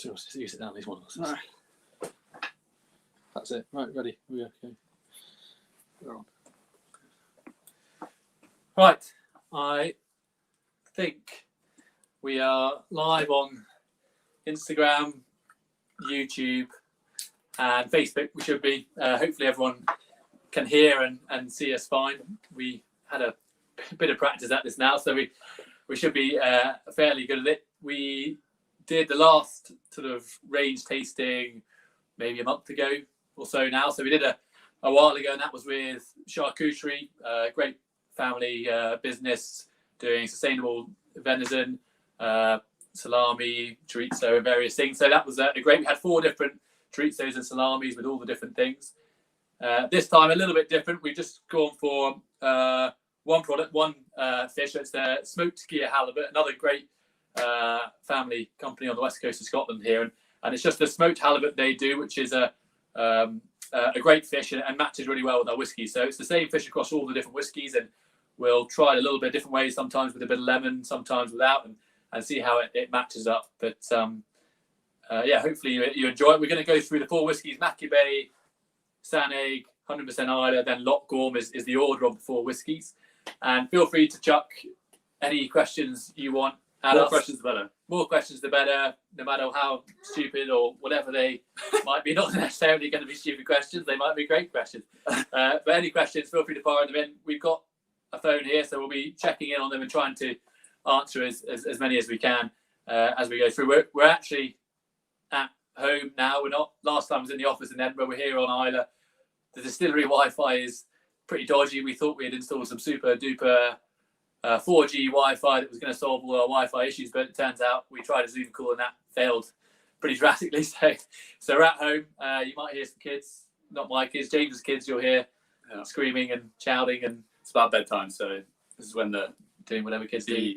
So you sit down, these ones. Right. That's it. Right, ready. Okay. We're on. Right, I think we are live on Instagram, YouTube, and Facebook. We should be. Hopefully, everyone can hear and see us fine. We had a bit of practice at this now, so we should be fairly good at it. We did the last sort of range tasting maybe a month ago or so now. So we did a while ago, and that was with Charcuterie, great family business doing sustainable venison, salami, chorizo, and various things. So that was a great. We had 4 different chorizos and salamis with all the different things. This time a little bit different. We've just gone for one product, one fish. So it's the smoked Gigha Halibut, another great family company on the west coast of Scotland here, and it's just the smoked halibut they do, which is a great fish and matches really well with our whiskey. So it's the same fish across all the different whiskies, and we'll try it a little bit different ways, sometimes with a bit of lemon, sometimes without, and see how it matches up. But yeah, hopefully you enjoy it. We're going to go through the 4 whiskies: Machir Bay, Sanaig, 100% Islay, then Loch Gorm is the order of the 4 whiskies. And feel free to chuck any questions you want at us. Questions the better. More questions the better, no matter how stupid or whatever they might be. Not necessarily going to be stupid questions, they might be great questions. But any questions, feel free to fire them in. We've got a phone here, so we'll be checking in on them and trying to answer as many as we can as we go through. We're actually at home now. We're not. Last time I was in the office in Edinburgh. We're here on Islay. The distillery Wi-Fi is pretty dodgy. We thought we had installed some super duper 4G Wi-Fi that was going to solve all our Wi-Fi issues, but it turns out we tried a Zoom call and that failed pretty drastically. So we're at home. You might hear some kids, not my kids, James's kids. You'll hear screaming and shouting, and It's about bedtime, so this is when they're doing whatever kids do.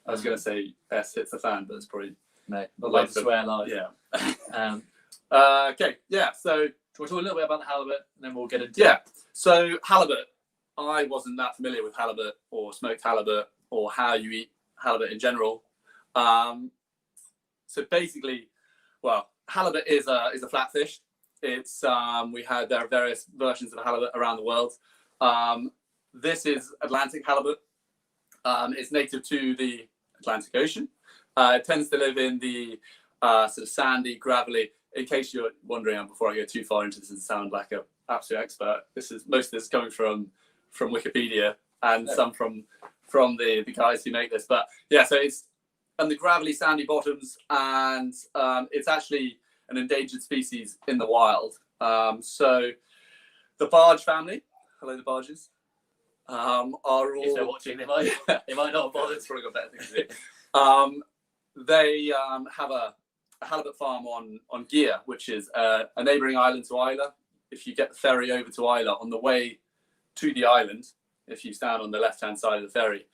I was going to say S hits the fan, but it's probably No, not allowed to swear live. Yeah. Okay. Yeah. So we'll talk a little bit about the halibut, and then we'll get into it. So halibut. I wasn't that familiar with halibut or smoked halibut or how you eat halibut in general. So basically, well, halibut is a flatfish. It's there are various versions of halibut around the world. This is Atlantic halibut. It's native to the Atlantic Ocean. It tends to live in the sort of sandy, gravelly. In case you're wondering, before I go too far into this and sound like an absolute expert, most of this coming from Wikipedia and some from the guys who make this. But yeah, so it's on the gravelly, sandy bottoms, and it's actually an endangered species in the wild. So the barge family, hello the barges, are all. If they're watching, they might not have bothered. It's probably got better things to do. They have a halibut farm on Gigha, which is a neighbouring island to Islay. If you get the ferry over to Islay, on the way to the island, if you stand on the left-hand side of the ferry,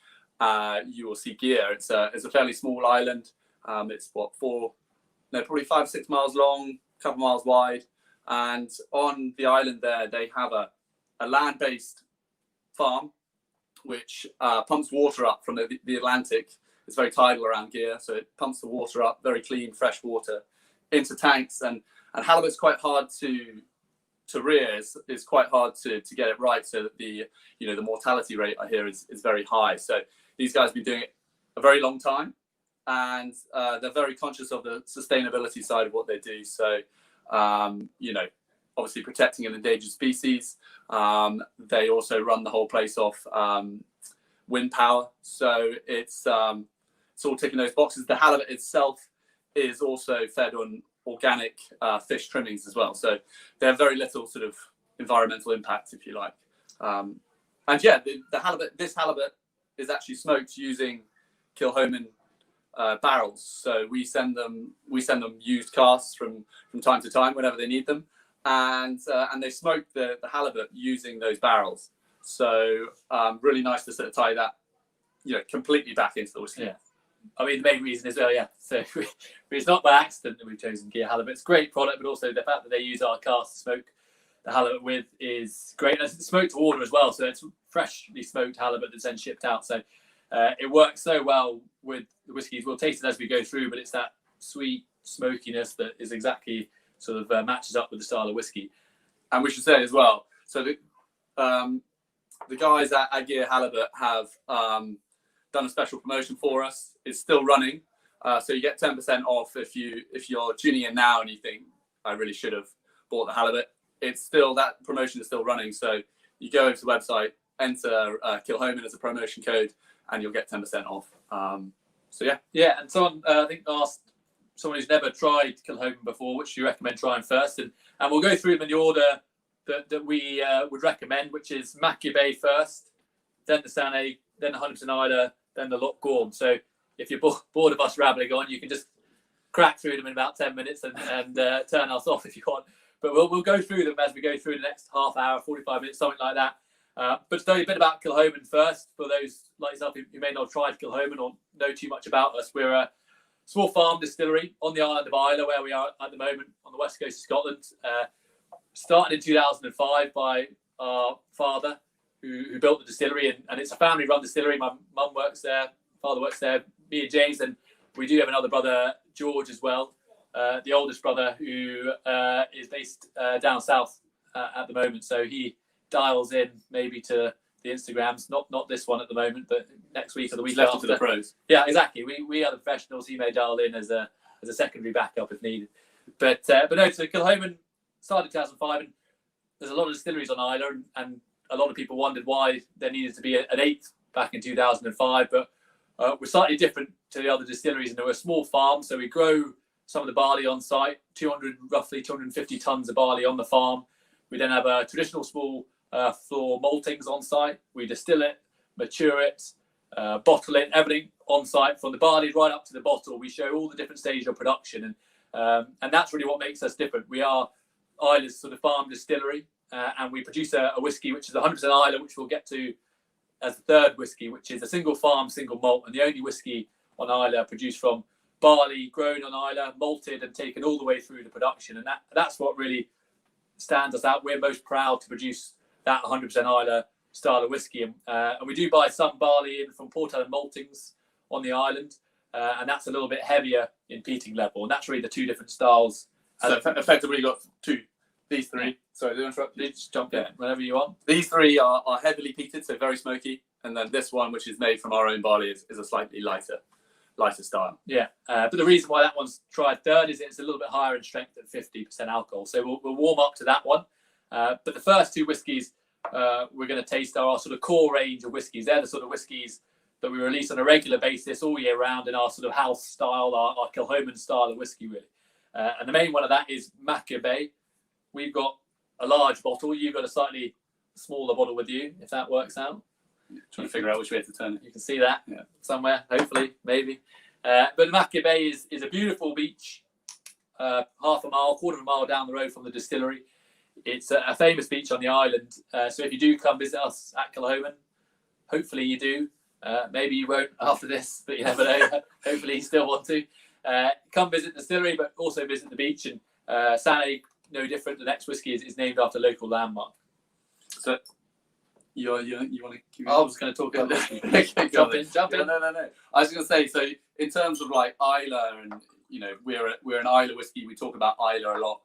you will see Gigha. It's a fairly small island. It's probably 5 or 6 miles long, a couple miles wide. And on the island there, they have a land-based farm which pumps water up from the Atlantic. It's very tidal around Gigha, so it pumps the water up, very clean, fresh water, into tanks. And halibut's quite hard to rear. It's quite hard to get it right, so that the mortality rate I hear is very high. So these guys have been doing it a very long time, and they're very conscious of the sustainability side of what they do. So obviously protecting an endangered species. They also run the whole place off wind power. So it's all ticking those boxes. The halibut itself is also fed on organic fish trimmings as well. So they have very little sort of environmental impact, if you like. And yeah, this halibut is actually smoked using Kilchoman barrels. So we send them used casks from time to time whenever they need them, and they smoke the halibut using those barrels. So really nice to sort of tie that completely back into the whiskey. Yeah. I mean, the main reason is, so it's not by accident that we've chosen Gigha Halibut. It's a great product, but also the fact that they use our cask to smoke the halibut with is great. And it's smoked to order as well, so it's freshly smoked halibut that's then shipped out. So it works so well with the whiskies. We'll taste it as we go through, but it's that sweet, smokiness that is exactly sort of matches up with the style of whiskey. And we should say as well, so the guys at Gigha Halibut have done a special promotion for us. It's still running, so you get 10% off if you're tuning in now and you think I really should have bought the halibut. It's still, that promotion is still running. So you go over to the website, enter Kilchoman as a promotion code, and you'll get 10% off. So yeah. And someone I think asked someone who's never tried Kilchoman before, which you recommend trying first, and we'll go through them in the order that we would recommend, which is Machir Bay first, then the Sanaig, then the 100% Islay, then the Loch Gorm. So if you're bored of us rambling on, you can just crack through them in about 10 minutes and turn us off if you want. But we'll go through them as we go through the next half hour, 45 minutes, something like that. But to tell you a bit about Kilchoman first, for those like yourself who may not have tried Kilchoman or know too much about us, we're a small farm distillery on the island of Islay, where we are at the moment on the west coast of Scotland. Started in 2005 by our father, who built the distillery, and it's a family-run distillery. My mum works there, father works there, me and James, and we do have another brother, George, as well, the oldest brother, who is based down south at the moment. So he dials in maybe to the Instagrams, not this one at the moment, but next week or the week Left after. to the pros. Yeah, exactly. We are the professionals. He may dial in as a secondary backup if needed. But no, so Kilchoman started in 2005, and there's a lot of distilleries on Islay, and a lot of people wondered why there needed to be an eighth back in 2005. But we're slightly different to the other distilleries, and we're a small farm, so we grow some of the barley on site, roughly 250 tons of barley on the farm. We then have a traditional small floor maltings on site. We distill it, mature it, bottle it, everything on site from the barley right up to the bottle. We show all the different stages of production, and that's really what makes us different. We are Islay's sort of farm distillery, and we produce a whiskey which is 100% Islay, which we'll get to as the third whiskey, which is a single farm, single malt, and the only whiskey on Islay produced from barley grown on Islay, malted and taken all the way through to production. And that's what really stands us out. We're most proud to produce that 100% Islay style of whiskey. And we do buy some barley in from Port Ellen maltings on the island, and that's a little bit heavier in peating level. And that's really the two different styles. So effectively you've got these three. Yeah. Sorry, do you interrupt? You just jump in whenever you want. These three are heavily peated, so very smoky. And then this one, which is made from our own barley, is a slightly lighter style. Yeah, but the reason why that one's tried third is it's a little bit higher in strength at 50% alcohol. So we'll warm up to that one. But the first two whiskies we're going to taste are our sort of core range of whiskies. They're the sort of whiskies that we release on a regular basis all year round in our sort of house style, our Kilchoman style of whiskey, really. And the main one of that is Machir Bay. We've got a large bottle. You've got a slightly smaller bottle with you, if that works out. Trying to figure out which way to turn it. You can see that somewhere, hopefully, maybe. But Machir Bay is a beautiful beach, half a mile, quarter of a mile down the road from the distillery. It's a famous beach on the island. So if you do come visit us at Kilchoman, hopefully you do. Maybe you won't after this, but you never know. Hopefully you still want to. Come visit the distillery, but also visit the beach. And Sanaig, no different. The next whiskey is named after a local landmark. So you want to keep I was going to talk about whiskey. Okay, jump in. No. I was going to say, so in terms of like Islay, and we're an Islay whiskey. We talk about Islay a lot.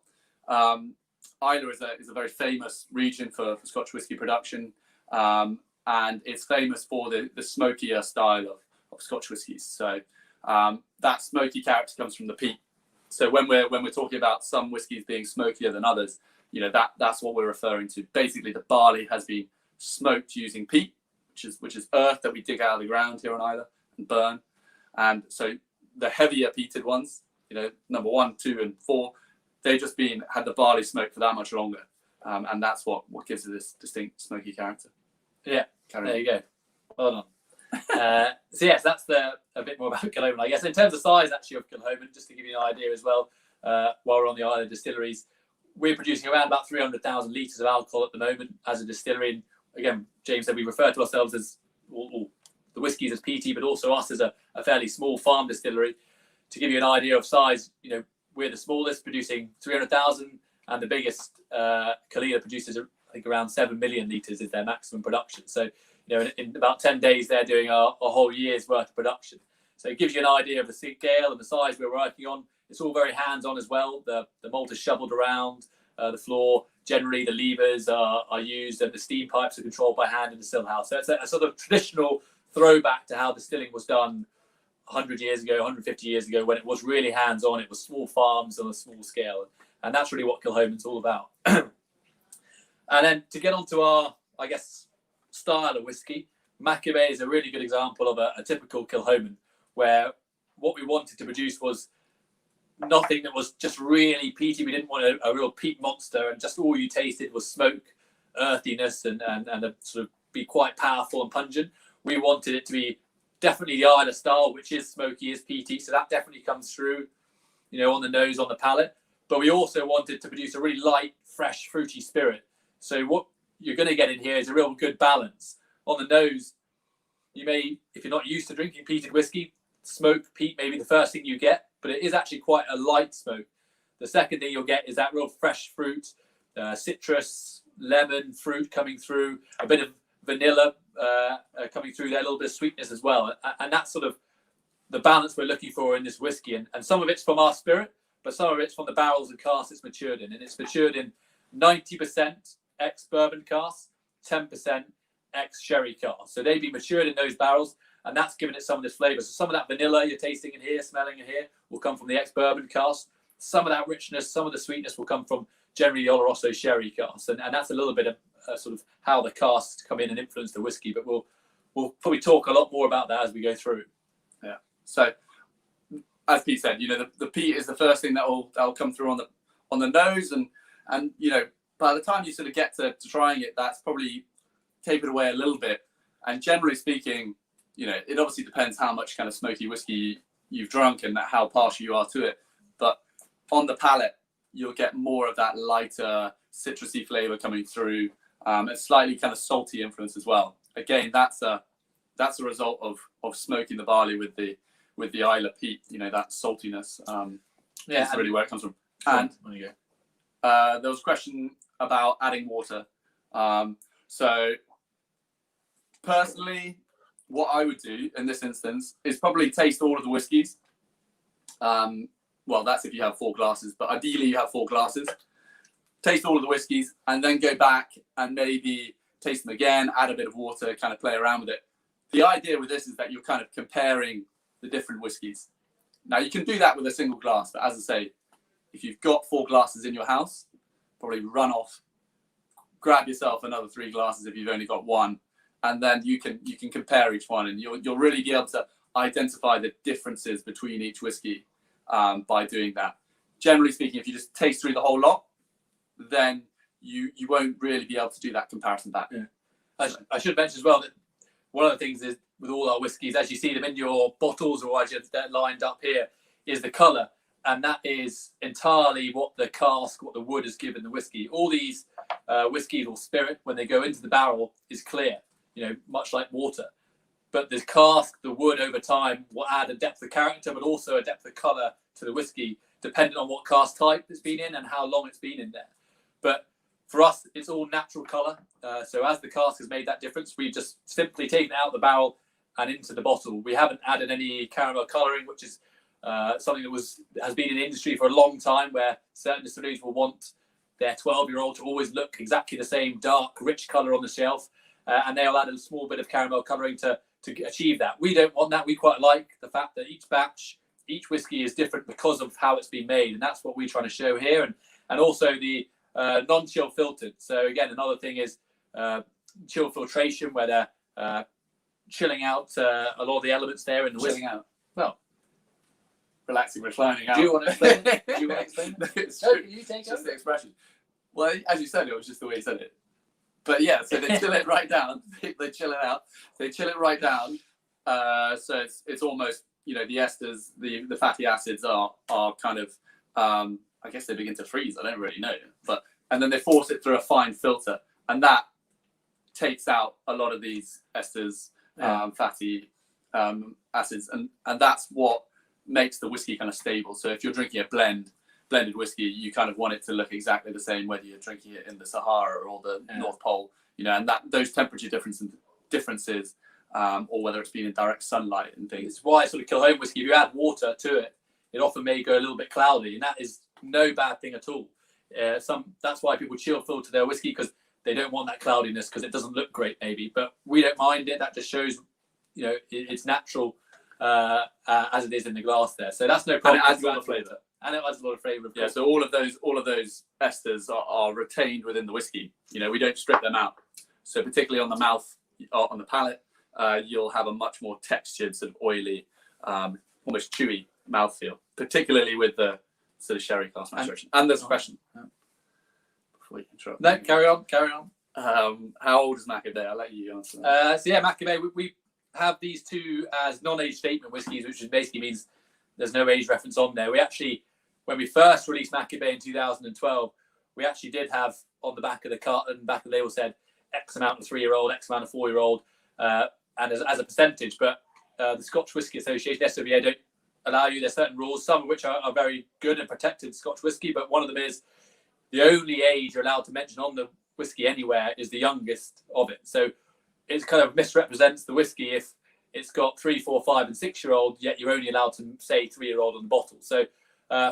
Islay is a very famous region for Scotch whiskey production, and it's famous for the smokier style of Scotch whiskies. So that smoky character comes from the peat. So when we're talking about some whiskies being smokier than others, that's what we're referring to. Basically, the barley has been smoked using peat, which is earth that we dig out of the ground here on Islay and burn. And so the heavier peated ones, number 1, 2, and 4, they've just had the barley smoked for that much longer, and that's what gives it this distinct smoky character. Yeah, there you go. Well done. So yes, that's a bit more about Kilchoman, I guess. In terms of size, actually, of Kilchoman, just to give you an idea as well, while we're on the Islay distilleries, we're producing around about 300,000 litres of alcohol at the moment as a distillery. And again, James said we refer to ourselves as all the whiskies as PT, but also us as a fairly small farm distillery. To give you an idea of size, we're the smallest, producing 300,000, and the biggest, Kalila, produces, I think, around 7 million litres is their maximum production. So, in about 10 days, they're doing a whole year's worth of production. So it gives you an idea of the scale and the size we're working on. It's all very hands-on as well. The malt is shoveled around the floor. Generally, the levers are used, and the steam pipes are controlled by hand in the still house. So it's a sort of traditional throwback to how distilling was done 100 years ago, 150 years ago, when it was really hands-on. It was small farms on a small scale, and that's really what Kilchoman's all about. And then to get onto our, I guess, style of whiskey, Machir Bay is a really good example of a typical Kilchoman, where what we wanted to produce was nothing that was just really peaty. We didn't want a real peat monster, and just all you tasted was smoke, earthiness, and a sort of be quite powerful and pungent. We wanted it to be definitely the Islay style, which is smoky, is peaty, so that definitely comes through, on the nose, on the palate. But we also wanted to produce a really light, fresh, fruity spirit. So what you're going to get in here is a real good balance. On the nose, you may, if you're not used to drinking peated whiskey, smoke, peat may be the first thing you get, but it is actually quite a light smoke. The second thing you'll get is that real fresh fruit, citrus, lemon, fruit coming through, a bit of vanilla coming through there, a little bit of sweetness as well. And that's sort of the balance we're looking for in this whiskey. And some of it's from our spirit, but some of it's from the barrels and casks it's matured in. And it's matured in 90% ex-bourbon casks, 10% ex-sherry casks. So they've been matured in those barrels, and that's given it some of this flavour. So some of that vanilla you're tasting in here, smelling in here, will come from the ex-bourbon cask. Some of that richness, some of the sweetness will come from generally the Oloroso sherry casks. And that's a little bit of sort of how the casks come in and influence the whiskey. But we'll probably talk a lot more about that as we go through. Yeah. So as Pete said, the peat is the first thing that'll come through on the nose, and by the time you sort of get to trying it, that's probably tapered away a little bit. And generally speaking, it obviously depends how much kind of smoky whiskey you've drunk and how partial you are to it. But on the palate, you'll get more of that lighter citrusy flavor coming through, and slightly kind of salty influence as well. Again, that's a result of smoking the barley with the Islay peat. That saltiness. That's really where it comes from. And there was a question about adding water. So personally, what I would do in this instance is probably taste all of the whiskies. Well, that's if you have 4 glasses, but ideally you have 4 glasses. Taste all of the whiskies and then go back and maybe taste them again, add a bit of water, kind of play around with it. The idea with this is that you're kind of comparing the different whiskies. Now, you can do that with a single glass, but as I say, if you've got 4 glasses in your house, probably run off, grab yourself another 3 glasses if you've only got 1, and then you can compare each one, and you'll really be able to identify the differences between each whiskey by doing that. Generally speaking, if you just taste through the whole lot, then you won't really be able to do that comparison back. Yeah. I should mention as well that one of the things is with all our whiskies, as you see them in your bottles or as they're lined up here, is the colour. And that is entirely what the cask, what the wood has given the whiskey. All these whiskies or spirit, when they go into the barrel, is clear, much like water. But the cask, the wood over time will add a depth of character, but also a depth of colour to the whiskey, depending on what cask type it's been in and how long it's been in there. But for us, it's all natural colour. So as the cask has made that difference, we've just simply taken it out of the barrel and into the bottle. We haven't added any caramel colouring, which is something that has been in the industry for a long time, where certain distilleries will want their 12-year-old to always look exactly the same dark, rich colour on the shelf, and they'll add a small bit of caramel colouring to achieve that. We don't want that. We quite like the fact that each batch, each whiskey is different because of how it's been made, and that's what we're trying to show here. And also the non-chill filtered. So again, another thing is chill filtration, where they're chilling out a lot of the elements there in the whiskey. Chilling out. Well, relaxing, reclining out. do you want to explain it? Do you want to explain No, it? it's No, true. you take It's just it. the expression. Well, as you said, it was just the way you said it. But yeah, so they chill it right down. They chill it out. They chill it right down. So it's almost, the esters, the fatty acids are kind of, I guess they begin to freeze. I don't really know. And then they force it through a fine filter. And that takes out a lot of these esters, fatty acids. And that's what makes the whiskey kind of stable. So if you're drinking a blended whiskey, you kind of want it to look exactly the same, whether you're drinking it in the Sahara or the North Pole, and that those temperature differences, or whether it's been in direct sunlight and things. It's why sort of Kilchoman whiskey, if you add water to it, it often may go a little bit cloudy, and that is no bad thing at all. That's why people chill filter their whiskey, because they don't want that cloudiness, because it doesn't look great maybe. But we don't mind it. That just shows, it's natural as it is in the glass there. So that's no problem. And it adds a lot of flavour. And it adds a lot of flavour. Yeah. So all of those esters are retained within the whiskey. We don't strip them out. So particularly on the mouth, on the palate, you'll have a much more textured, sort of oily, almost chewy mouthfeel, particularly with the sort of sherry cask maturation. And there's a question. Before you interrupt. No, carry on. How old is Machir Bay? I'll let you answer. Machir Bay, we have these two as non-age statement whiskies, which basically means there's no age reference on there. We actually, when we first released Machir Bay in 2012, we actually did have on the back of the carton, back of the label said X amount of 3-year-old, X amount of 4-year-old, and as a percentage. But the Scotch Whisky Association, SWA, don't allow you. There's certain rules, some of which are very good and protected Scotch whisky, but one of them is the only age you're allowed to mention on the whisky anywhere is the youngest of it. So it kind of misrepresents the whisky if it's got 3, 4, 5, and 6-year-old, yet you're only allowed to say 3-year-old on the bottle. So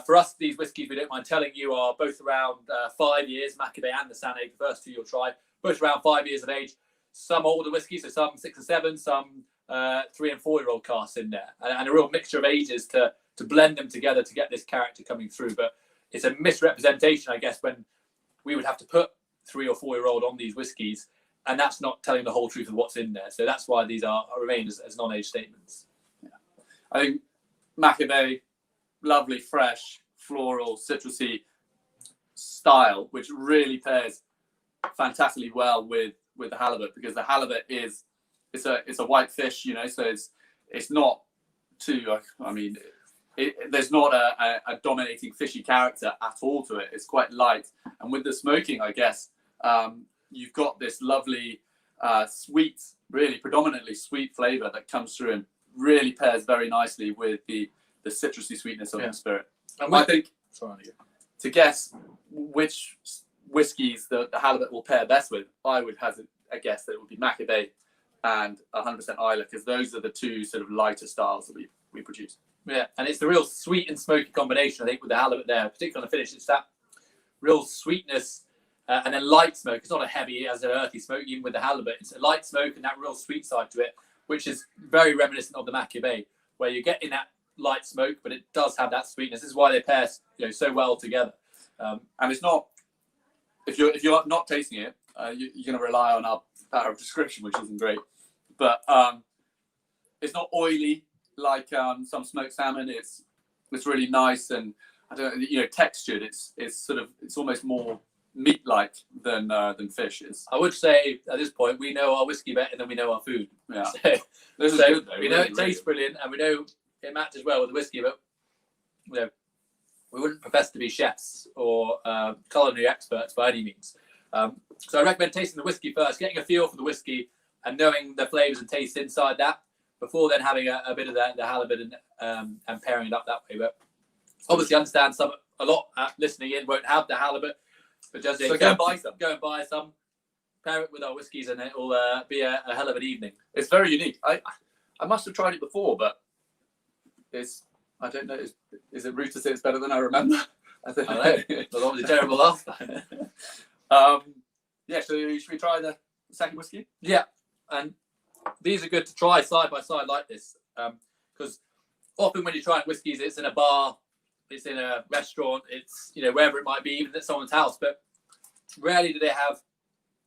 for us, these whiskies, we don't mind telling you, are both around 5 years. Machir Bay and the Sanaig, the first two you'll try, both around 5 years of age. Some older whiskies, so some 6 and 7, some 3 and 4-year-old casks in there, and a real mixture of ages to blend them together to get this character coming through. But it's a misrepresentation, I guess, when we would have to put 3 or 4-year-old on these whiskies, and that's not telling the whole truth of what's in there. So that's why these are remain as non-age statements. Yeah. I think Machir Bay, lovely, fresh, floral, citrusy style, which really pairs fantastically well with the halibut, because the halibut is it's a white fish, so it's not too. There's not a dominating fishy character at all to it. It's quite light, and with the smoking, I guess, you've got this lovely sweet, really predominantly sweet flavour that comes through and really pairs very nicely with the citrusy sweetness of the spirit. And I think, to guess which whiskies the halibut will pair best with, I would hazard a guess that it would be Machir Bay and 100% Islay, because those are the two sort of lighter styles that we produce. Yeah, and it's the real sweet and smoky combination, I think, with the halibut there, particularly on the finish. It's that real sweetness and then light smoke. It's not a heavy, as an earthy smoke, even with the halibut. It's a light smoke and that real sweet side to it, which is very reminiscent of the Machir Bay, where you're getting that light smoke, but it does have that sweetness. This is why they pair so well together. And it's not, if you're not tasting it, you're going to rely on our power of description, which isn't great. But it's not oily like some smoked salmon. It's really nice and textured. It's almost more meat-like than fish is. I would say at this point we know our whiskey better than we know our food. Yeah, this is good though. We know it tastes brilliant, and we know it matches well with the whiskey, but we wouldn't profess to be chefs or culinary experts by any means. So I recommend tasting the whiskey first, getting a feel for the whiskey, and knowing the flavours and tastes inside that before then having a bit of the halibut and pairing it up that way. But obviously, understand a lot listening in won't have the halibut, but just so go and buy some. Go and buy some, pair it with our whiskies, and it will be a hell of an evening. It's very unique. I must have tried it before, but I don't know. Is it rude to say it's better than I remember? I don't know. It was obviously terrible last time. So should we try the second whiskey? Yeah, and these are good to try side by side like this, because often when you're trying whiskies, it's in a bar, it's in a restaurant, it's wherever it might be, even at someone's house. But rarely do they have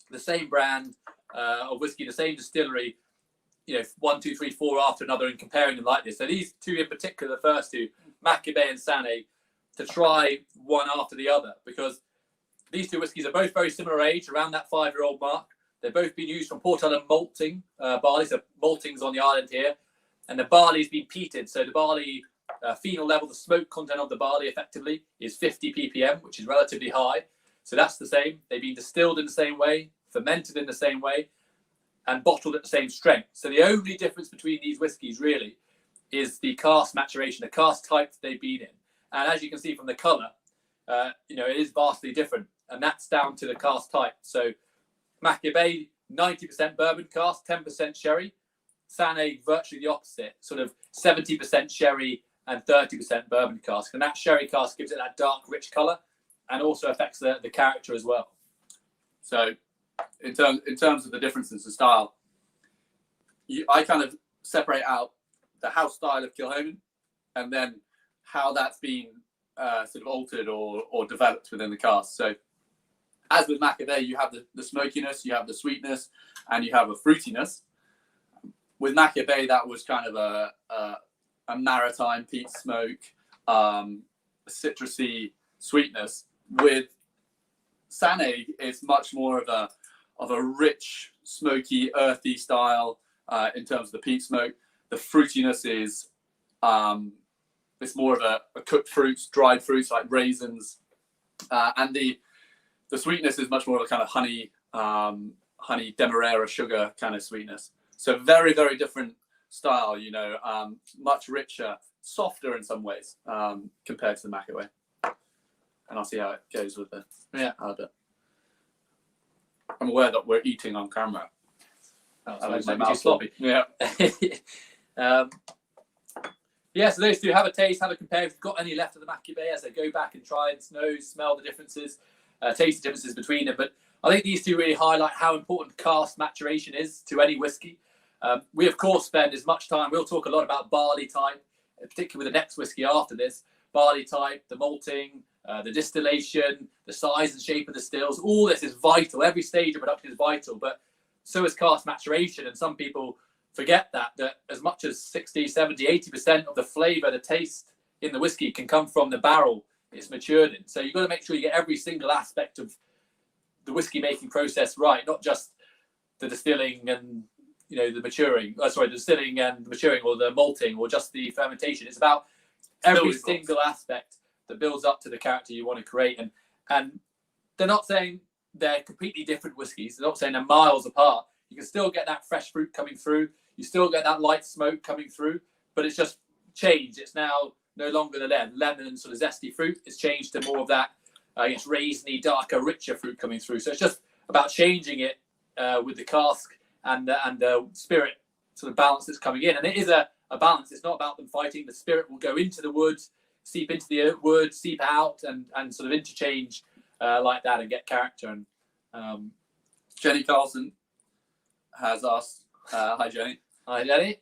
the same brand of whiskey, the same distillery, 1, 2, 3, 4 after another, and comparing them like this. So these two in particular, the first two, Machir Bay and Sanaig, to try one after the other, because these two whiskies are both very similar age, around that 5-year-old mark. They've both been used from Port Ellen malting barley, so malting's on the island here, and the barley's been peated. So the barley phenol level, the smoke content of the barley effectively is 50 ppm, which is relatively high. So that's the same. They've been distilled in the same way, fermented in the same way, and bottled at the same strength. So the only difference between these whiskies really is the cask maturation, the cask type that they've been in. And as you can see from the colour, it is vastly different, and that's down to the cask type. So Machir Bay, 90% bourbon cask, 10% sherry. Sanaig, virtually the opposite, sort of 70% sherry and 30% bourbon cask. And that sherry cask gives it that dark, rich colour and also affects the character as well. So in terms of the differences in style, I kind of separate out the house style of Kilchoman and then how that's been sort of altered or developed within the cask. So as with Machir Bay, you have the smokiness, you have the sweetness, and you have a fruitiness. With Machir Bay, that was kind of a maritime peat smoke, citrusy sweetness. With Sanaig, it's much more of a rich, smoky, earthy style in terms of the peat smoke. The fruitiness is it's more of a cooked fruits, dried fruits like raisins, and the sweetness is much more of a kind of honey demerara sugar kind of sweetness. So very, very different style, you know, much richer, softer in some ways compared to the Machir Bay. And I'll see how it goes with the Halibut. I'm aware that we're eating on camera. Oh, my mouth sloppy. Yeah. Yeah, so those two, have a taste, have a compare. If you've got any left of the Machir Bay, as I go back and try and smell the differences, taste the differences between them. But I think these two really highlight how important cask maturation is to any whiskey. We, of course, spend as much time. We'll talk a lot about barley type, particularly with the next whiskey after this. Barley type, the malting, the distillation, the size and shape of the stills. All this is vital. Every stage of production is vital, but so is cask maturation. And some people forget that as much as 60, 70, 80% of the flavour, the taste in the whiskey can come from the barrel it's matured in. So you've got to make sure you get every single aspect of the whiskey making process right, not just the distilling and the maturing. The distilling and the maturing, or the malting, or just the fermentation. It's about every single aspect that builds up to the character you want to create. And they're not saying they're completely different whiskies. They're not saying they're miles apart. You can still get that fresh fruit coming through. You still get that light smoke coming through, but it's just changed. It's now no longer the lemon and sort of zesty fruit. It's changed to more of that, raisiny, darker, richer fruit coming through. So it's just about changing it with the cask and the spirit sort of balance that's coming in. And it is a balance. It's not about them fighting. The spirit will go into the wood, seep into the wood, seep out, and sort of interchange like that and get character. And Jenny Carlson has asked, hi Jenny. Hi Jenny.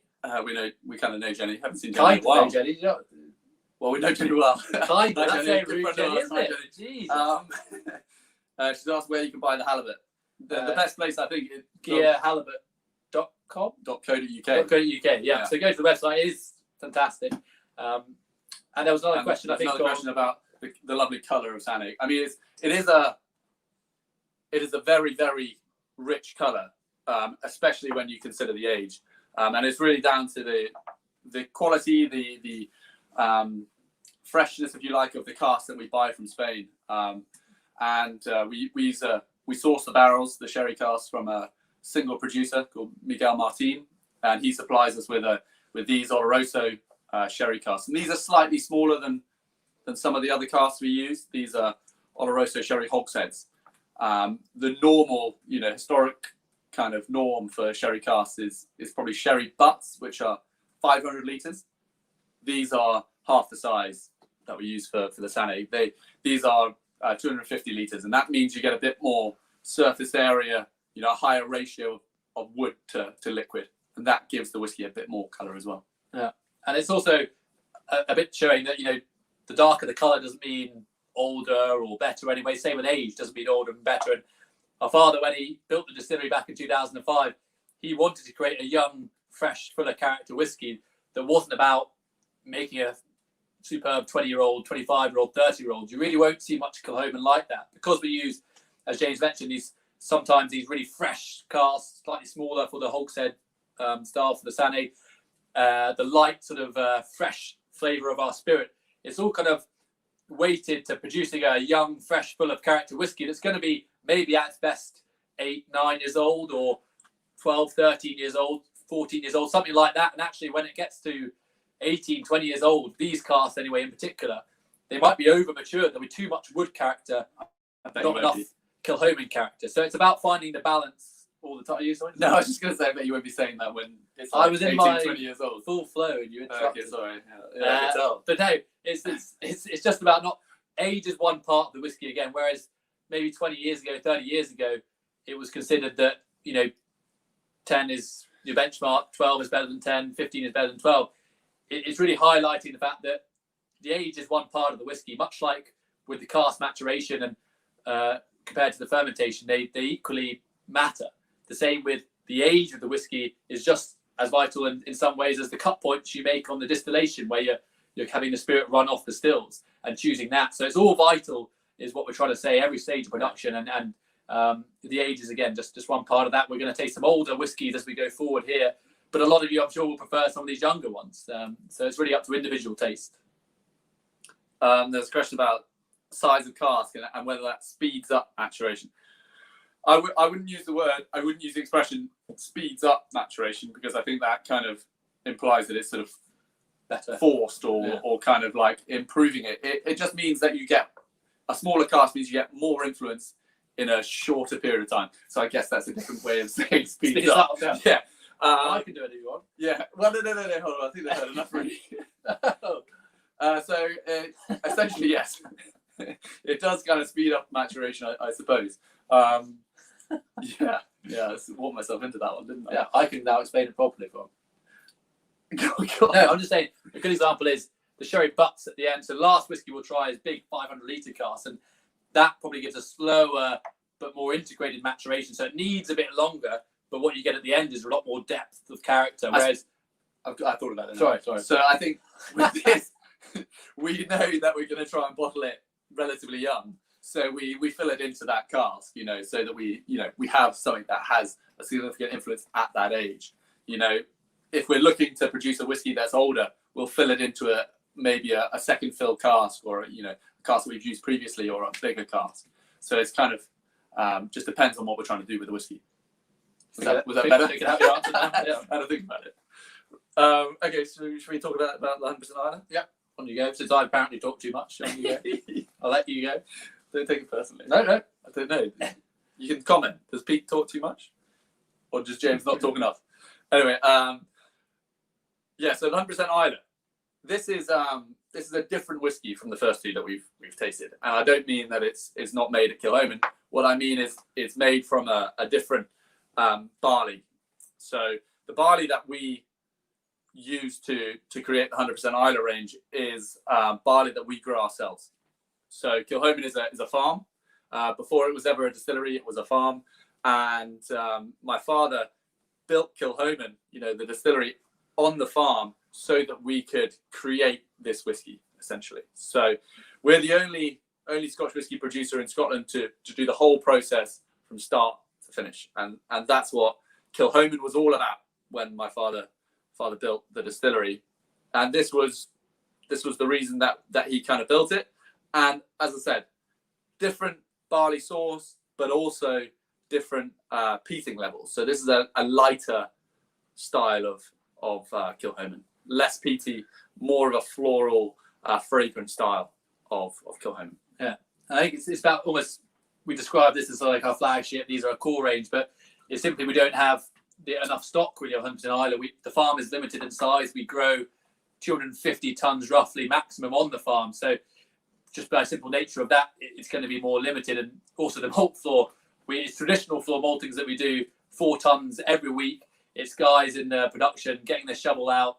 We kind of know Jenny. Haven't seen Jenny in a while. Jenny. Well, we know Jenny well. Hi, that's Jenny. very rude, Jenny, isn't it? She's asked where you can buy the halibut. The best place, I think, is GighaHalibut.com. .co.uk. Yeah. So go to the website. It is fantastic. And there was another question. I think another question about the lovely colour of Sanaig. I mean, it is a very, very rich colour, especially when you consider the age. And it's really down to the quality, the freshness, if you like, of the cask that we buy from Spain. We source the barrels, the sherry casks, from a single producer called Miguel Martin, and he supplies us with these Oloroso sherry casks. And these are slightly smaller than some of the other casks we use. These are Oloroso sherry hogsheads. The normal, historic kind of norm for sherry casks is probably sherry butts, which are 500 litres. These are half the size that we use for the Sanaig. These are 250 litres, and that means you get a bit more surface area, a higher ratio of wood to liquid, and that gives the whiskey a bit more colour as well. Yeah, and it's also a bit showing that the darker the colour doesn't mean older or better anyway. Same with age doesn't mean older and better. And our father, when he built the distillery back in 2005, he wanted to create a young, fresh, full of character whiskey that wasn't about making a superb 20-year-old, 25-year-old, 30-year-old. You really won't see much Kilchoman like that, because we use, as James mentioned, sometimes these really fresh casks, slightly smaller for the hogshead style for the Sanaig. The light sort of fresh flavour of our spirit. It's all kind of weighted to producing a young, fresh, full of character whiskey that's going to be maybe at its best 8, 9 years old, or 12, 13 years old, 14 years old, something like that. And actually, when it gets to 18, 20 years old, these casks anyway in particular, they might be over matured. There'll be too much wood character, not enough Kilchoman character. So it's about finding the balance all the time. Are you sorry? No, I was just going to say that you won't be saying that when it's I like was in 18, my 20 years old. full flow and you interrupted. Okay, sorry. Yeah, I can tell. But no, it's just about not age is one part of the whiskey again. Whereas maybe 20 years ago, 30 years ago, it was considered that 10 is your benchmark, 12 is better than 10, 15 is better than 12. It's really highlighting the fact that the age is one part of the whiskey, much like with the cask maturation and compared to the fermentation, they equally matter. The same with the age of the whiskey is just as vital in some ways as the cut points you make on the distillation, where you're having the spirit run off the stills and choosing that. So it's all vital, is what we're trying to say, every stage of production. And the age is, again, just one part of that. We're going to taste some older whiskies as we go forward here, but a lot of you, I'm sure, will prefer some of these younger ones. So it's really up to individual taste. There's a question about size of cask and whether that speeds up maturation. I wouldn't use the expression speeds up maturation, because I think that kind of implies that it's sort of Better. forced or kind of like improving it. It just means that you get a smaller cask, means you get more influence in a shorter period of time. So I guess that's a different way of saying speeds up. Yeah. Yeah. I can do it if you want. Yeah. Well, no. Hold on. I think they've heard enough already. So essentially, yes, it does kind of speed up maturation, I suppose. Yeah. I walked myself into that one, didn't I? Yeah, I can now explain it properly for No, I'm just saying, a good example is the sherry butts at the end. So the last whiskey we'll try is big 500-litre cask, and that probably gives a slower but more integrated maturation. So it needs a bit longer, but what you get at the end is a lot more depth of character. Whereas I thought about it. Sorry. So I think with this, we know that we're going to try and bottle it relatively young. So we fill it into that cask, so that we have something that has a significant influence at that age. If we're looking to produce a whiskey that's older, we'll fill it into maybe a second fill cask, or a cask that we've used previously, or a bigger cask. So it's kind of just depends on what we're trying to do with the whiskey. Was that better? I How to think about it. Okay, so should we talk about the 100% Islay? Yeah, on you go. Since I apparently talk too much, on you go. I'll let you go. Don't take it personally. No. I don't know. You can comment. Does Pete talk too much, or does James not talk enough? Anyway, so the 100% Islay. This is a different whiskey from the first two that we've tasted, and I don't mean that it's not made at Kilchoman. What I mean is it's made from a different barley. So the barley that we use to create the 100% Islay range is barley that we grow ourselves. So Kilchoman is a farm. Before it was ever a distillery, it was a farm. And my father built Kilchoman, the distillery, on the farm so that we could create this whiskey, essentially. So we're the only Scotch whiskey producer in Scotland to do the whole process from start to finish. And that's what Kilchoman was all about when my father built the distillery. And this was the reason that he kind of built it. And as I said, different barley source, but also different peating levels. So this is a lighter style of Kilchoman, less peaty, more of a floral, fragrant style of Kilchoman. Yeah, I think it's about almost, we describe this as like our flagship. These are our core range, but it's simply we don't have enough stock really of 100% Islay. The farm is limited in size. We grow 250 tons roughly maximum on the farm. So just by simple nature of that, it's going to be more limited. And also the malt floor, it's traditional floor maltings that we do 4 tons every week. It's guys in production getting the shovel out,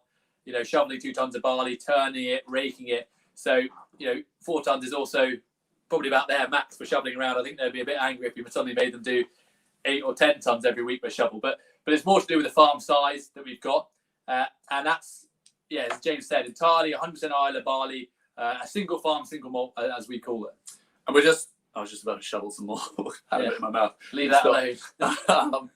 shoveling 2 tons of barley, turning it, raking it. So, 4 tons is also probably about their max for shoveling around. I think they'd be a bit angry if we suddenly made them do 8 or 10 tons every week per shovel. But it's more to do with the farm size that we've got. And that's, as James said, entirely 100% Islay barley, a single farm, single malt, as we call it. And I was just about to shovel some more. Had a bit in my mouth. Leave that alone.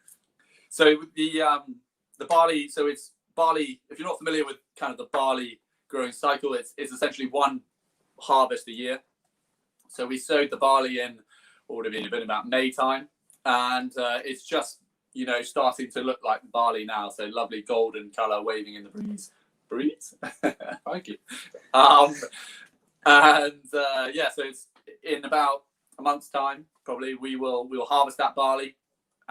So the barley, so it's barley, if you're not familiar with kind of the barley growing cycle, it's essentially one harvest a year. So we sowed the barley in, what would have been about May time. And it's just, starting to look like barley now. So lovely golden colour waving in the breeze. Breeze? Thank you. So it's in about a month's time, probably, we'll harvest that barley.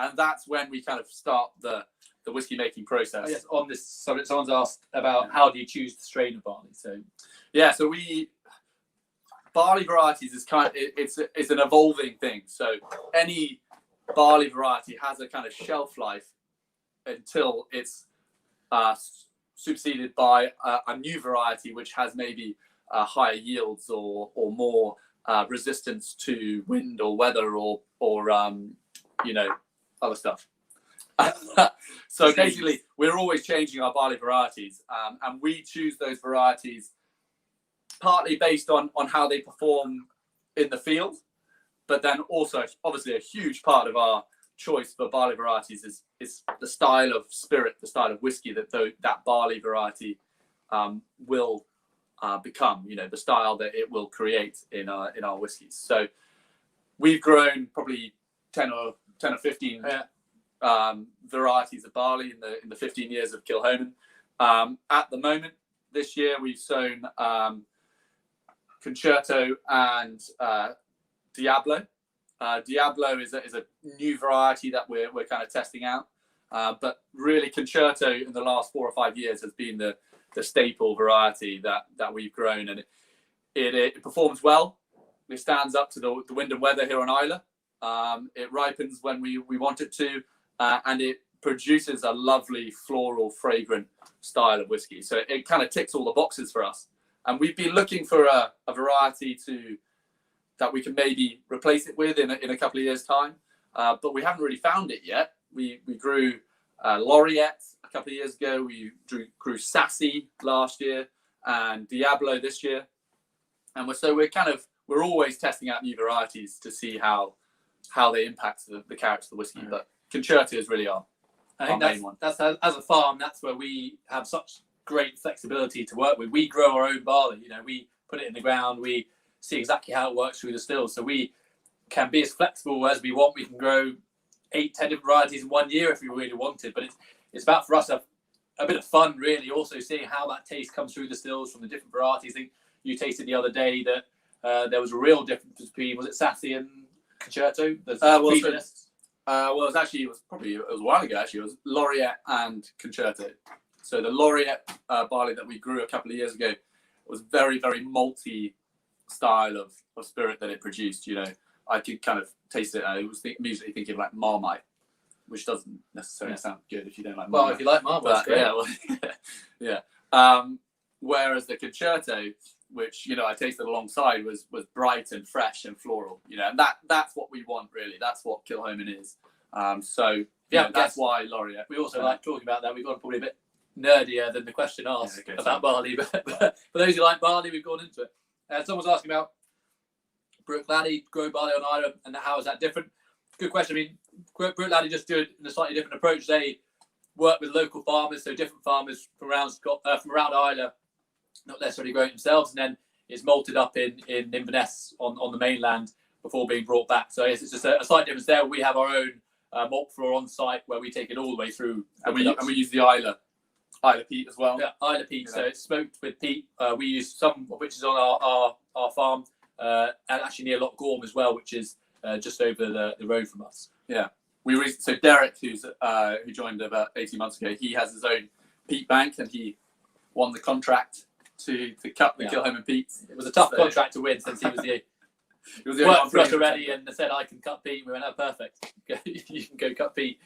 and that's when we kind of start the whiskey making process. Yes, on this subject, someone's asked about how do you choose the strain of barley. So barley varieties is it's an evolving thing. So any barley variety has a kind of shelf life until it's superseded by a new variety which has maybe higher yields or more resistance to wind or weather or other stuff. So basically, we're always changing our barley varieties, and we choose those varieties partly based on how they perform in the field, but then also obviously a huge part of our choice for barley varieties is the style of spirit, the style of whiskey that barley variety will become, the style that it will create in our whiskies. So we've grown probably 10 or 15 varieties of barley in the 15 years of Kilchoman. At the moment, this year we've sown Concerto and Diablo. Diablo is a new variety that we're kind of testing out, but really Concerto in the last 4 or 5 years has been the staple variety that we've grown, and it performs well. It stands up to the wind and weather here on Islay. It ripens when we want it to, and it produces a lovely floral, fragrant style of whiskey. So it kind of ticks all the boxes for us. And we've been looking for a variety that we can maybe replace it with in a couple of years' time, but we haven't really found it yet. We grew Laureate a couple of years ago. We grew Sassy last year and Diablo this year, and we're always testing out new varieties to see how they impact the character of the whiskey. But Concerto is really our main one. That's as a farm. That's where we have such great flexibility to work with. We grow our own barley. We put it in the ground. We see exactly how it works through the stills. So we can be as flexible as we want. We can grow 8-10 different varieties in 1 year if we really wanted. But it's about for us a bit of fun, really. Also seeing how that taste comes through the stills from the different varieties. I think you tasted the other day that there was a real difference between, was it Sassy and Concerto? It was a while ago actually. It was Laureate and Concerto. So the Laureate barley that we grew a couple of years ago was very, very malty style of spirit that it produced. I could kind of taste it. I was immediately thinking of like Marmite, which doesn't necessarily sound good if you don't like Marmite. Well, if you like Marmite, yeah. Whereas the Concerto, which I tasted alongside, was bright and fresh and floral. And that's what we want really. That's what Kilchoman is. That's why Laureate. We also like talking about that. We've gone probably a bit nerdier than the question asked about barley, but for those who like barley, we've gone into it. Someone's asking about Brook Laddie grow barley on Islay and how is that different? Good question. I mean, Brook Laddie just do it in a slightly different approach. They work with local farmers, so different farmers from around Islay, not necessarily growing it themselves, and then it's malted up in Inverness on the mainland before being brought back. So yes, it's just a slight difference there. We have our own malt floor on site where we take it all the way through, and we use the Islay peat as well. Yeah, Islay peat. So it's smoked with peat. We use some of which is on our farm, and actually near Loch Gorm as well, which is just over the road from us. Yeah, so Derek, who joined about 18 months ago, he has his own peat bank, and he won the contract to cut the Kilchoman peat. It was a tough contract to win since he was the. It was the worked for us already, and they said I can cut peat. We went, oh, perfect. You can go cut peat.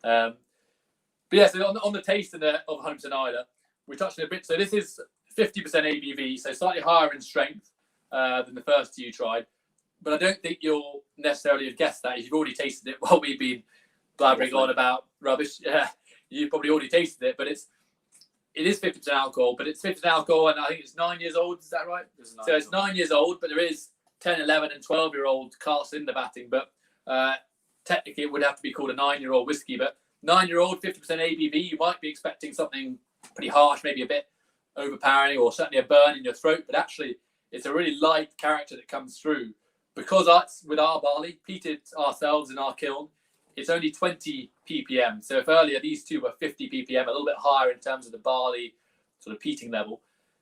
But yeah, so on the taste of 100% Islay, we touched on it a bit. So this is 50% ABV, so slightly higher in strength than the first two you tried. But I don't think you'll necessarily have guessed that if you've already tasted it while we've been blabbering on about rubbish. Yeah, you've probably already tasted it, but it is 50% alcohol, but it's 50% alcohol, and I think it's 9 years old. Is that right? So it's 9 years old, but there is 10, 11, and 12-year-old cask in the batting. But technically, it would have to be called a 9-year-old whiskey. But 9-year-old, 50% ABV, you might be expecting something pretty harsh, maybe a bit overpowering, or certainly a burn in your throat. But actually, it's a really light character that comes through. Because that's with our barley, peated ourselves in our kiln, it's only 20 ppm. So if earlier these two were 50 ppm, a little bit higher in terms of the barley sort of peating level,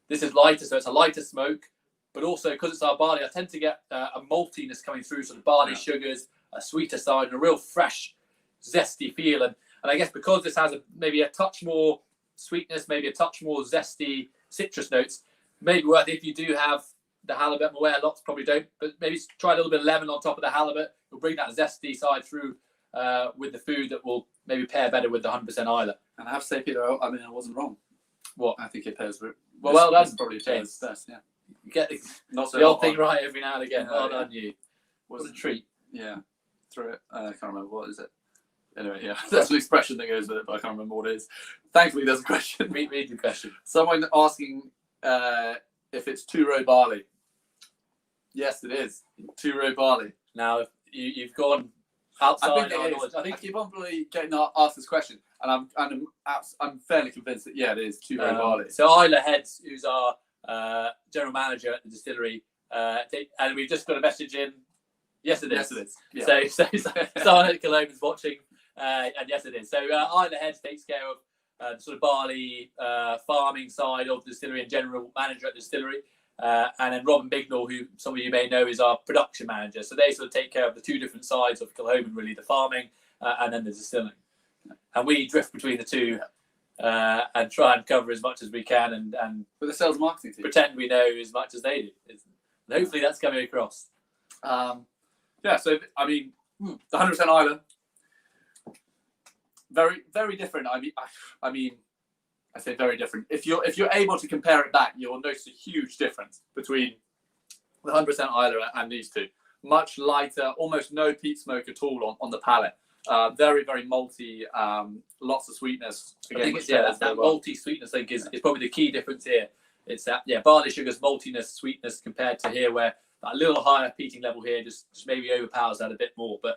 this is lighter, so it's a lighter smoke. But also because it's our barley, I tend to get a maltiness coming through, sort of barley sugars, a sweeter side, and a real fresh zesty feel. And I guess because this has maybe a touch more sweetness, maybe a touch more zesty citrus notes, maybe worth, if you do have the halibut. I'm aware lots probably don't, but maybe try a little bit of lemon on top of the halibut. It'll bring that zesty side through with the food that will maybe pair better with the 100% Islay. And I have to say, Peter, I mean, I wasn't wrong. What? I think it pairs. Well done. Probably pairs best. Yeah. You get Not so the old thing right every now and again. Yeah, Well done, you. What a treat. Yeah. Through it. I can't remember what is it. Anyway, yeah, there's an expression that goes with it, but I can't remember what it is. Thankfully, there's a question. Read the question. Someone asking if it's two-row barley. Yes, it is. Two-row barley. Now, you've gone outside our knowledge. I keep on getting asked this question, and I'm fairly convinced that, yeah, it is two-row barley. So Islay Heads, who's our general manager at the distillery, and we've just got a message in. Yes, it is. Yes, it is. Yeah. So someone at Kilchoman's watching, and yes, it is. So Islay Heads takes care of the sort of barley farming side of the distillery and general manager at the distillery. And then Robin Bignall, who some of you may know, is our production manager. So they sort of take care of the two different sides of Kilchoman, really, the farming and then the distilling. And we drift between the two and try and cover as much as we can and with the sales and marketing team, pretend we know as much as they do. And hopefully that's coming across. Yeah, so I mean, the 100% Islay, very, very different. I mean, I say very different. If you're able to compare it back, you'll notice a huge difference between the 100% Islay and these two. Much lighter, almost no peat smoke at all on the palate. Very, very malty, lots of sweetness. Again, I think it's, that malty sweetness, I think, is probably the key difference here. It's that, barley sugar's maltiness, sweetness compared to here, where a little higher peating level here just maybe overpowers that a bit more. But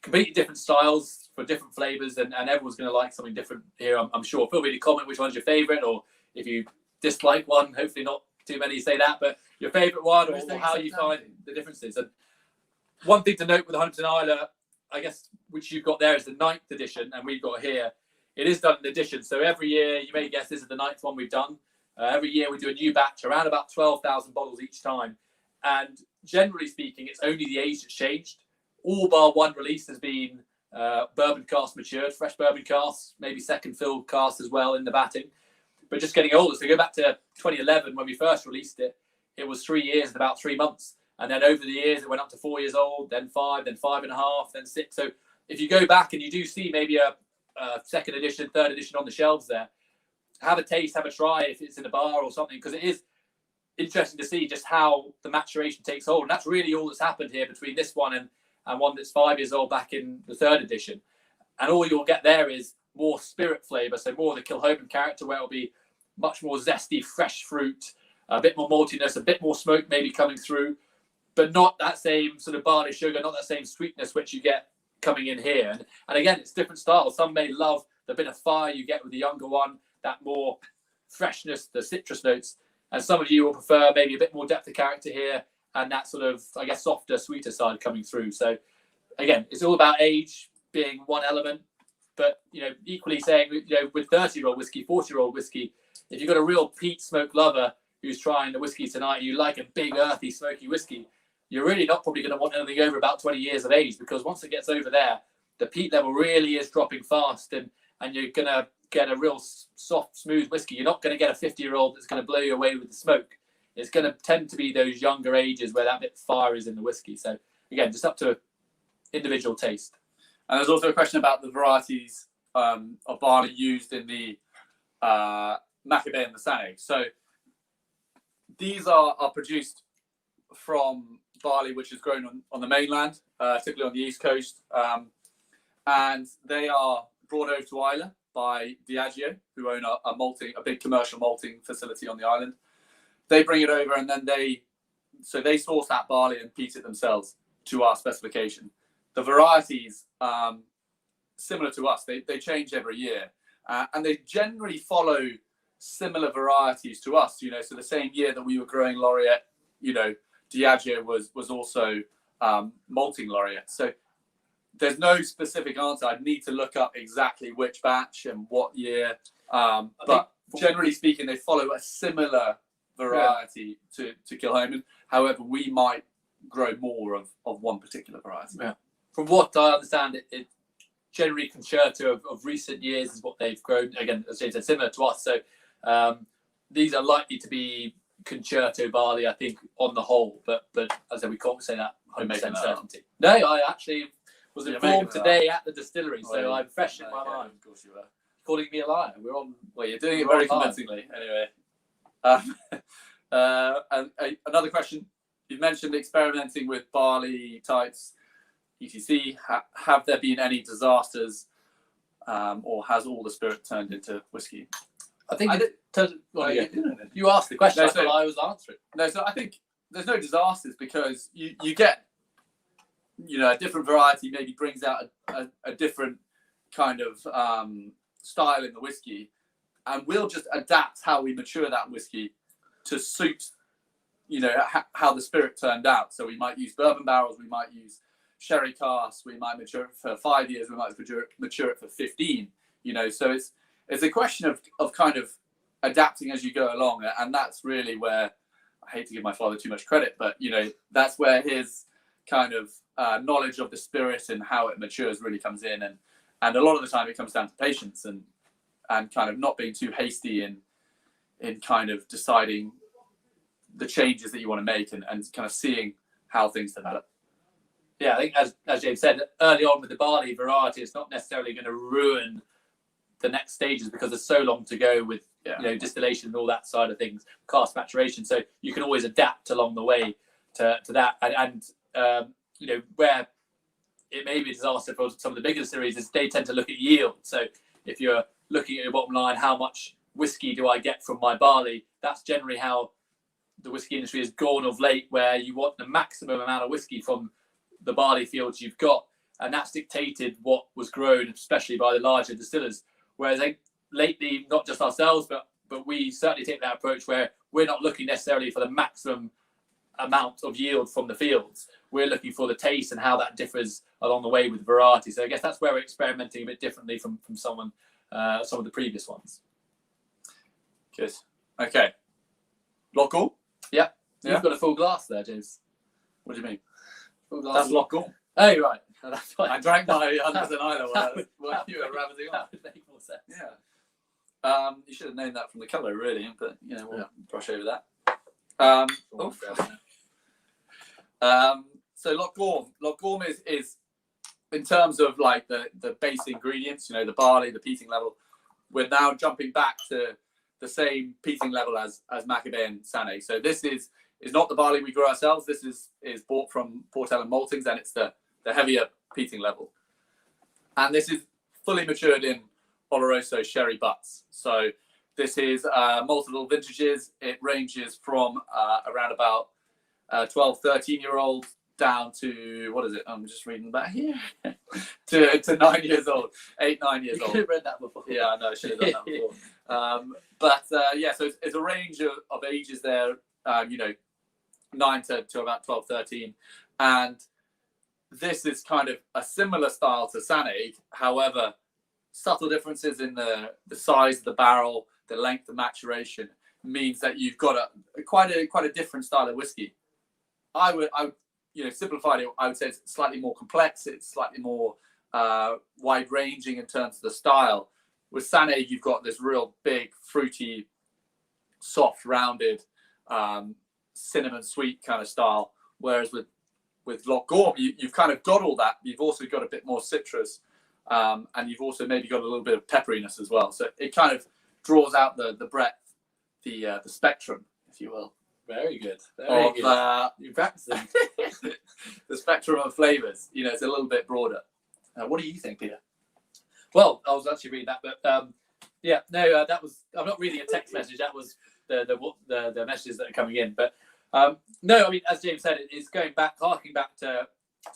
completely different styles for different flavours, and everyone's going to like something different here, I'm sure. Feel free to comment which one's your favourite, or if you dislike one, hopefully not too many say that, but your favourite one, or how you find the differences. And one thing to note with 100% Islay, I guess, which you've got there, is the 9th edition, and we've got here, it is done in edition. So every year, you may guess this is the 9th one we've done. Every year we do a new batch, around about 12,000 bottles each time. And generally speaking, it's only the age that's changed. All bar one release has been bourbon cask matured, fresh bourbon casks, maybe second fill casks as well in the batting, but just getting older. So go back to 2011 when we first released it, it was 3 years and about 3 months. And then over the years, it went up to 4 years old, then 5, then 5.5, then 6. So if you go back and you do see maybe a second edition, third edition on the shelves there, have a taste, have a try if it's in a bar or something, because it is interesting to see just how the maturation takes hold. And that's really all that's happened here between this one and one that's 5 years old back in the third edition. And all you'll get there is more spirit flavour, so more of the Kilchoman character, where it'll be much more zesty, fresh fruit, a bit more maltiness, a bit more smoke maybe coming through, but not that same sort of barley sugar, not that same sweetness which you get coming in here. And again, it's different styles. Some may love the bit of fire you get with the younger one, that more freshness, the citrus notes. And some of you will prefer maybe a bit more depth of character here and that sort of, I guess, softer, sweeter side coming through. So again, it's all about age being one element, but, equally saying, with 30-year-old whiskey, 40-year-old whiskey, if you've got a real peat smoke lover who's trying the whiskey tonight, you like a big, earthy, smoky whiskey, you're really not probably going to want anything over about 20 years of age, because once it gets over there, the peat level really is dropping fast, and you're going to get a real soft, smooth whiskey. You're not going to get a 50-year-old that's going to blow you away with the smoke. It's going to tend to be those younger ages where that bit of fire is in the whiskey. So again, just up to individual taste. And there's also a question about the varieties of barley used in the Machir Bay and the Sanaig. So these are produced from barley which is grown on the mainland, particularly on the east coast, and they are brought over to Islay by Diageo, who own a big commercial malting facility on the island. They bring it over, and then they source that barley and peat it themselves to our specification. The varieties, similar to us, they change every year, and they generally follow similar varieties to us. So the same year that we were growing Laureate, Diageo was also malting Laureate. So there's no specific answer. I'd need to look up exactly which batch and what year, but generally speaking, they follow a similar variety to Kilchoman. However, we might grow more of one particular variety. Yeah. From what I understand, generally concerto of recent years is what they've grown. Again, as James said, similar to us. So these are likely to be concerto barley, I think, on the whole. But as I said, we can't say that 100% certainty. No, I actually was informed today at the distillery, so I'm fresh in my mind. Of course you were. Calling me a liar. We're on. Well, you're doing it very convincingly. Anyway, and another question. You mentioned experimenting with barley types, etc. Have there been any disasters, or has all the spirit turned into whiskey? I think you asked the question. No, so I was answering. No, so I think there's no disasters because you get, a different variety maybe brings out a different kind of style in the whiskey, and we'll just adapt how we mature that whiskey to suit, how the spirit turned out. So we might use bourbon barrels, we might use sherry casks, we might mature it for 5 years, we might mature it for 15. So it's a question of kind of adapting as you go along, and that's really where I hate to give my father too much credit, but that's where his kind of knowledge of the spirit and how it matures really comes in, and a lot of the time it comes down to patience and kind of not being too hasty in kind of deciding the changes that you want to make and kind of seeing how things develop. Yeah, I think as James said early on with the barley variety, it's not necessarily going to ruin the next stages because there's so long to go with distillation and all that side of things, cask maturation. So you can always adapt along the way to that, and where it may be a disaster for some of the bigger series is they tend to look at yield. So if you're looking at your bottom line, how much whiskey do I get from my barley? That's generally how the whiskey industry has gone of late, where you want the maximum amount of whiskey from the barley fields you've got, and that's dictated what was grown, especially by the larger distillers. Whereas lately, not just ourselves, but we certainly take that approach where we're not looking necessarily for the maximum amount of yield from the fields. We're looking for the taste and how that differs along the way with variety. So I guess that's where we're experimenting a bit differently from some of the previous ones. Good. Okay. Loch Gorm? Yeah. You've got a full glass there, James. What do you mean? Full glass. That's Loch Gorm. Oh, right. No, that's fine. I drank my Anderson Isla while you were rabbiting on. That would make more sense. Yeah. You should have known that from the colour, really, but we'll brush over that. So Loch Gorm is in terms of like the base ingredients, the barley, the peating level. We're now jumping back to the same peating level as Machir Bay and Sanaig. So this is not the barley we grow ourselves. This is bought from Port Ellen Maltings, and it's the heavier peating level. And this is fully matured in Oloroso sherry butts. So this is multiple vintages. It ranges from around about 12, 13-year-old down to, what is it? I'm just reading that here. to 9 years old, 8, 9 years old. You could have read that before. Yeah, I know, I should have done that before. So it's a range of ages there, 9 to about 12, 13. And this is kind of a similar style to Sanaig. However, subtle differences in the size of the barrel, the length of maturation means that you've got quite a different style of whiskey. I would simplified it. I would say it's slightly more complex. It's slightly more wide ranging in terms of the style. With Sanaig, you've got this real big, fruity, soft, rounded, cinnamon sweet kind of style. Whereas with Loch Gorm, you've kind of got all that. You've also got a bit more citrus, and you've also maybe got a little bit of pepperiness as well. So it kind of draws out the breadth, the spectrum, if you will. Very good. Very good. You're practicing. The spectrum of flavours. It's a little bit broader. What do you think, Peter? Well, I was actually reading that, but that was. I'm not reading a text message. That was the messages that are coming in. But no, I mean, as James said, it's harking back to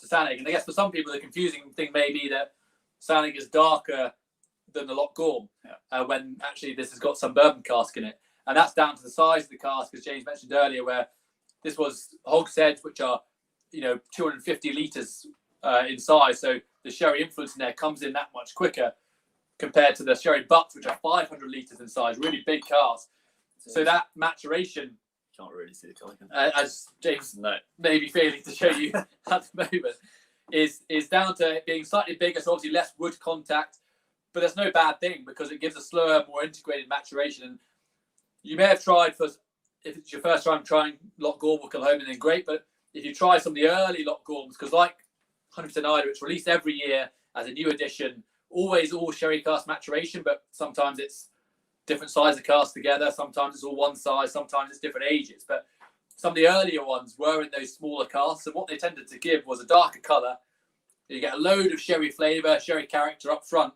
Sanaig, and I guess for some people the confusing thing may be that Sanaig is darker than the Loch Gorm, when actually this has got some bourbon cask in it. And that's down to the size of the cask, as James mentioned earlier, where this was hogsheads, which are, 250 litres in size. So the sherry influence in there comes in that much quicker compared to the sherry butts, which are 500 litres in size, really big cask. So that maturation, can't really see the colour, as James may be failing to show you at the moment, is down to it being slightly bigger, so obviously less wood contact. But there's no bad thing because it gives a slower, more integrated maturation. And you may have tried if it's your first time trying Loch Gorm or Kilchoman, then great. But if you try some of the early Loch Gorms, because like 100% Islay, it's released every year as a new edition, always all sherry cask maturation, but sometimes it's different size of cask together. Sometimes it's all one size. Sometimes it's different ages. But some of the earlier ones were in those smaller casks, and what they tended to give was a darker colour. You get a load of sherry flavour, sherry character up front,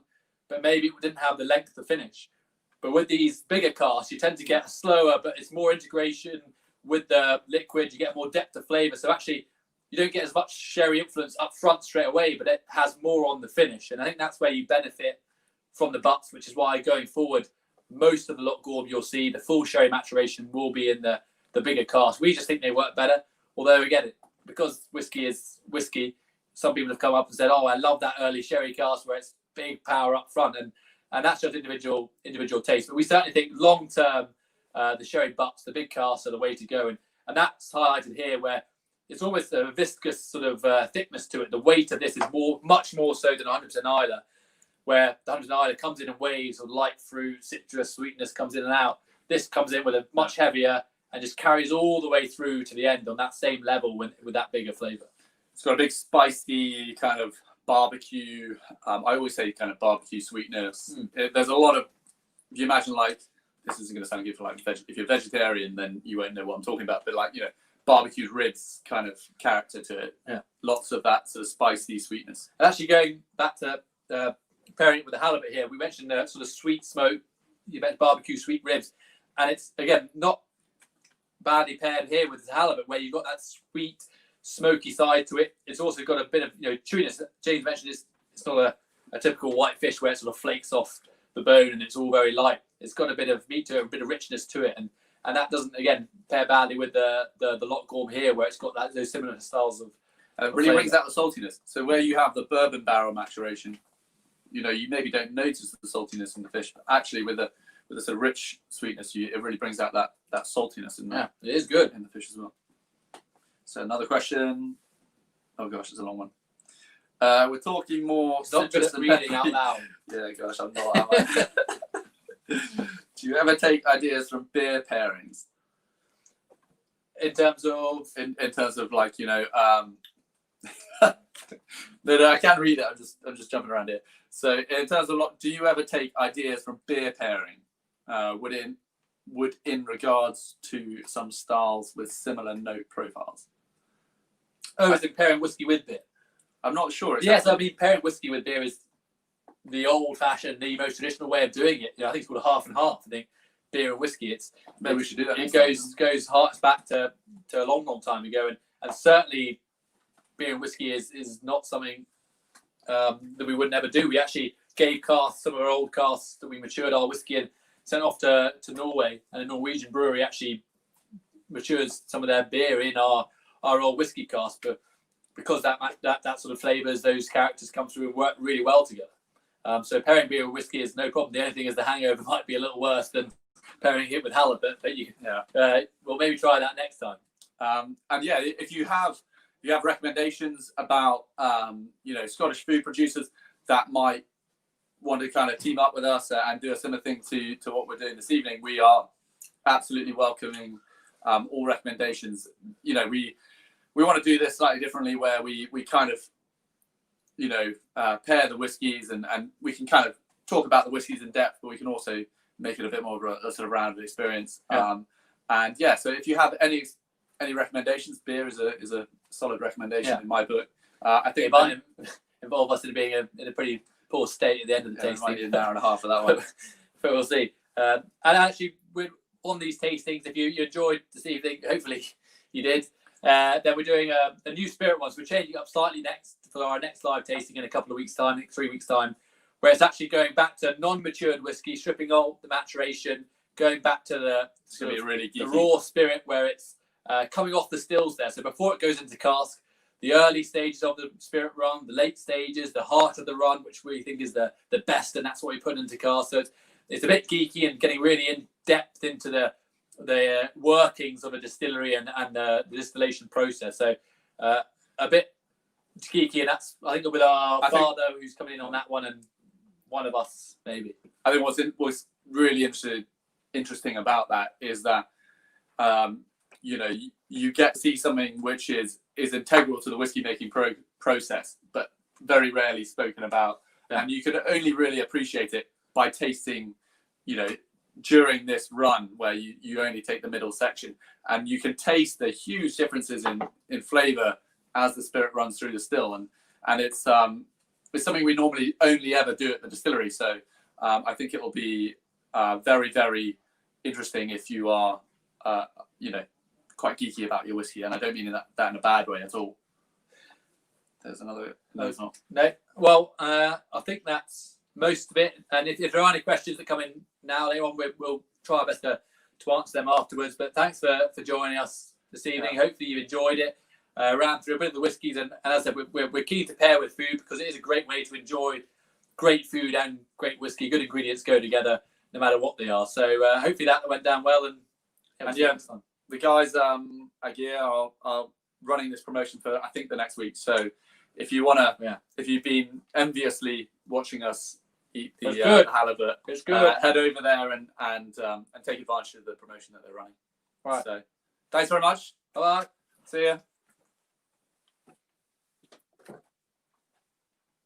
but maybe it didn't have the length to finish. But with these bigger casks, you tend to get a slower, but it's more integration with the liquid. You get more depth of flavour. So actually, you don't get as much sherry influence up front straight away, but it has more on the finish. And I think that's where you benefit from the butts, which is why going forward, most of the Loch Gorm you'll see, the full sherry maturation will be in the bigger cask. We just think they work better. Although, again, because whiskey is whiskey, some people have come up and said, oh, I love that early sherry cask where it's big power up front, and that's just individual taste. But we certainly think long term, the sherry butts, the big casks, are the way to go, and that's highlighted here where it's almost a viscous sort of thickness to it. The weight of this is much more so than 100% Islay, where the 100% Islay comes in waves of light fruit, citrus, sweetness comes in and out. This comes in with a much heavier and just carries all the way through to the end on that same level with that bigger flavour. It's got a big spicy kind of barbecue. I always say kind of barbecue sweetness. There's a lot of, if you imagine, like, this isn't going to sound good for like if you're vegetarian, then you won't know what I'm talking about. But like, barbecued ribs kind of character to it. Yeah. Lots of that sort of spicy sweetness. And actually going back to pairing it with the halibut here, we mentioned sort of sweet smoke. You mentioned barbecue sweet ribs, and it's again not badly paired here with the halibut, where you've got that sweet, smoky side to it. It's also got a bit of chewiness. James mentioned it's not a typical white fish where it sort of flakes off the bone and it's all very light. It's got a bit of meat to it, a bit of richness to it, and that doesn't again pair badly with the Loch Gorm here, where it's got those similar styles of. It really brings out the saltiness. So where you have the bourbon barrel maturation, you maybe don't notice the saltiness in the fish, but actually with a sort of rich sweetness, it really brings out that saltiness in there. Yeah, it is good in the fish as well. So another question. Oh gosh, it's a long one. We're talking more. It's not just reading out loud. Yeah, gosh, I'm not. Am I? Do you ever take ideas from beer pairings? In terms of, like no, I can't read it. I'm just jumping around here. So in terms of do you ever take ideas from beer pairing? Would in regards to some styles with similar note profiles? Oh, is it pairing whiskey with beer? I'm not sure. Yes, I mean pairing whiskey with beer is the old-fashioned, the most traditional way of doing it. I think it's called half and half. I think beer and whiskey. Maybe we should do that. It goes hearts back to a long time ago, and certainly beer and whiskey is not something that we would never do. We actually gave casks, some of our old casks that we matured our whiskey and sent off to Norway, and a Norwegian brewery actually matures some of their beer in our old whiskey cask, but because that sort of flavours, those characters come through and work really well together. So pairing beer with whiskey is no problem. The only thing is the hangover might be a little worse than pairing it with halibut, but we'll maybe try that next time. And yeah, if you have recommendations about Scottish food producers that might want to kind of team up with us and do a similar thing to what we're doing this evening, we are absolutely welcoming all recommendations. We want to do this slightly differently, where we kind of pair the whiskies and we can kind of talk about the whiskies in depth, but we can also make it a bit more of a sort of rounded experience. Yeah. So if you have any recommendations, beer is a solid recommendation in my book. I think it might involve us in being in a pretty poor state at the end of the tasting. Might be an hour and a half for that one. But we'll see. And actually, on these tastings, if you enjoyed this evening, hopefully you did, then we're doing a new spirit one. So we're changing up slightly for our next live tasting in a couple of weeks' time, 3 weeks' time, where it's actually going back to non-matured whiskey, stripping off the maturation, going back to the raw spirit, where it's coming off the stills there. So before it goes into cask, the early stages of the spirit run, the late stages, the heart of the run, which we think is the best, and that's what we put into cask. So it's a bit geeky and getting really in depth into the workings of a distillery and the distillation process. So a bit geeky, and that's I think with our I think- father who's coming in on that one, and one of us maybe. I think what's really interesting about that is that you know you get to see something which is integral to the whiskey making process, but very rarely spoken about, and you can only really appreciate it by tasting, you know, during this run where you only take the middle section, and you can taste the huge differences in flavor as the spirit runs through the still, and it's something we normally only ever do at the distillery. So I think it will be very, very interesting if you are you know, quite geeky about your whiskey, and I don't mean that in a bad way at all. There's another. No, it's not. No. Well, I think that's most of it. And if there are any questions that come in now later on, we'll try our best to answer them afterwards. But thanks for joining us this evening. Yeah. Hopefully you've enjoyed it. Ran through a bit of the whiskies, and as I said, we're keen to pair with food because it is a great way to enjoy great food and great whiskey. Good ingredients go together no matter what they are. So hopefully that went down well. And yeah, next time. The guys at Gigha are running this promotion for I think the next week. So if you wanna, if you've been enviously watching us eat the halibut, It's good. head over there and take advantage of the promotion that they're running. Right. So thanks very much. Bye. See ya.